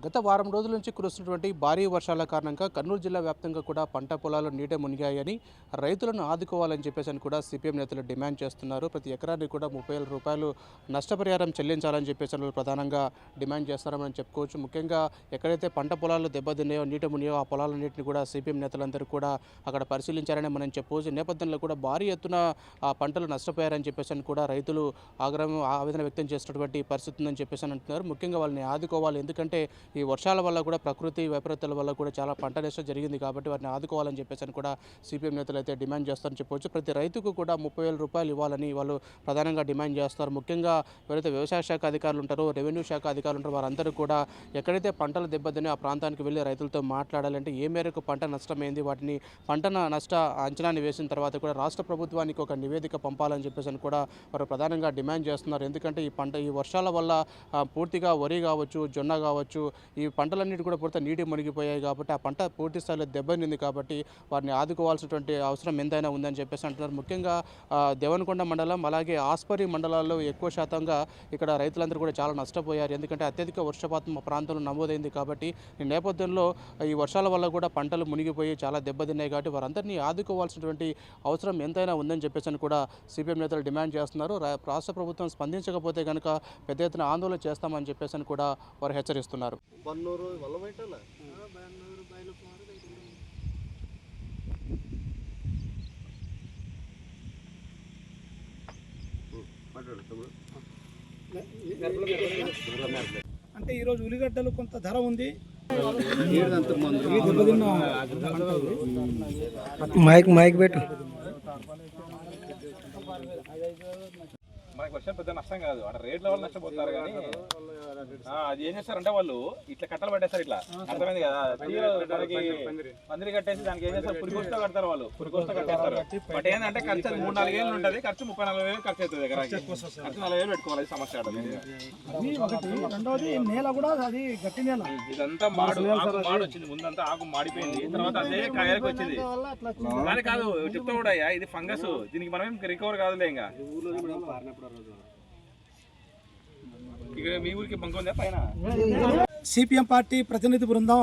గత వారం రోజుల నుంచి కురుస్తున్నటువంటి భారీ వర్షాల కారణంగా కర్నూలు జిల్లా వ్యాప్తంగా కూడా పంట పొలాలు నీట మునిగాయని రైతులను ఆదుకోవాలని చెప్పేసి కూడా సిపిఎం నేతలు డిమాండ్ చేస్తున్నారు. ప్రతి ఎకరానికి కూడా 30,000 రూపాయలు నష్టపరిహారం చెల్లించాలని చెప్పేసి వాళ్ళు ప్రధానంగా డిమాండ్ చేస్తారని చెప్పుకోవచ్చు. ముఖ్యంగా ఎక్కడైతే పంట పొలాలు దెబ్బతిన్నాయో నీట మునిగాయో ఆ పొలాలన్నింటినీ కూడా సిపిఎం నేతలందరూ కూడా అక్కడ పరిశీలించారని మనం చెప్పుకోవచ్చు. నేపథ్యంలో కూడా భారీ ఎత్తున ఆ పంటలు నష్టపోయారని చెప్పేసి కూడా రైతులు ఆవేదన వ్యక్తం చేసినటువంటి పరిస్థితి ఉందని చెప్పేసి అంటున్నారు. ముఖ్యంగా వాళ్ళని ఆదుకోవాలి, ఎందుకంటే ఈ వర్షాల వల్ల కూడా ప్రకృతి వైపరీత్యాల వల్ల కూడా చాలా పంట నష్టం జరిగింది కాబట్టి వారిని ఆదుకోవాలని చెప్పేసి కూడా సిపిఎం నేతలు అయితే డిమాండ్ చేస్తారని చెప్పవచ్చు. ప్రతి రైతుకు కూడా 30,000 రూపాయలు ఇవ్వాలని వాళ్ళు ప్రధానంగా డిమాండ్ చేస్తారు. ముఖ్యంగా ఎవరైతే వ్యవసాయ శాఖ అధికారులు ఉంటారో, రెవెన్యూ శాఖ అధికారులు ఉంటారో వారందరూ కూడా ఎక్కడైతే పంటలు దెబ్బతిని ఆ ప్రాంతానికి వెళ్ళి రైతులతో మాట్లాడాలంటే ఏ మేరకు పంట నష్టమైంది, వాటిని పంట నష్ట అంచనాన్ని వేసిన తర్వాత కూడా రాష్ట్ర ప్రభుత్వానికి ఒక నివేదిక పంపాలని చెప్పేసి కూడా వారు ప్రధానంగా డిమాండ్ చేస్తున్నారు. ఎందుకంటే ఈ వర్షాల వల్ల పూర్తిగా వరి కావచ్చు, జొన్న కావచ్చు, ఈ పంటలన్నిటి కూడా పూర్తి నీటి మునిగిపోయాయి కాబట్టి ఆ పంట పూర్తి స్థాయిలో దెబ్బతింది కాబట్టి వారిని ఆదుకోవాల్సినటువంటి అవసరం ఎంతైనా ఉందని చెప్పేసి అంటున్నారు. ముఖ్యంగా దేవనకొండ మండలం అలాగే ఆస్పరి మండలాల్లో ఎక్కువ శాతంగా ఇక్కడ రైతులందరూ కూడా చాలా నష్టపోయారు. ఎందుకంటే అత్యధిక వర్షపాతం ప్రాంతంలో నమోదైంది కాబట్టి ఈ నేపథ్యంలో ఈ వర్షాల వల్ల కూడా పంటలు మునిగిపోయి చాలా దెబ్బతిన్నాయి కాబట్టి వారందరినీ ఆదుకోవాల్సినటువంటి అవసరం ఎంతైనా ఉందని చెప్పేసి కూడా సిపిఎం నేతలు డిమాండ్ చేస్తున్నారు. రాష్ట్ర ప్రభుత్వం స్పందించకపోతే కనుక పెద్ద ఎత్తున ఆందోళన చేస్తామని చెప్పేసి కూడా వారు హెచ్చరిస్తున్నారు. బన్నూరు వల్లబెట్టాల అంటే ఈరోజు ఉల్లిగడ్డలు కొంత ధర ఉంది. మైక్ పెట్టు. మనకి వర్షం పెద్ద నష్టం కాదు, అక్కడ రేట్ల వల్ల నష్టపోతారు. కానీ అది ఏం చేస్తారంటే వాళ్ళు ఇట్లా కట్టలు పట్టేస్తారు, ఇట్లా అర్థమైంది కదా, దానికి పందిరి కట్టేసి దానికి ఏం చేస్తారు, పురికొస్తా కడతారు వాళ్ళు, పురికొస్తా కట్టేస్తారు. బట్ ఏంటంటే ఖర్చు 3-4 వేలు ఉంటుంది, ఖర్చు 30-40 ఖర్చు అవుతుంది. ఖర్చు 40 పెట్టుకోవాలి. సమస్య రెండోది నేల కూడా అది గట్టి నేల, ఇదంతా మాడు వచ్చింది, ముందంతా ఆకు మాడిపోయింది, తర్వాత అదే కాయలకు వచ్చింది. కానీ కాదు చెప్తా కూడా ఇది ఫంగస్, దీనికి మనం ఏం రికవర్ కాదులే. ఇంకా ఇక మీ ఊరికి బంక్ ఉందా పైన? సిపిఎం పార్టీ ప్రతినిధి బృందం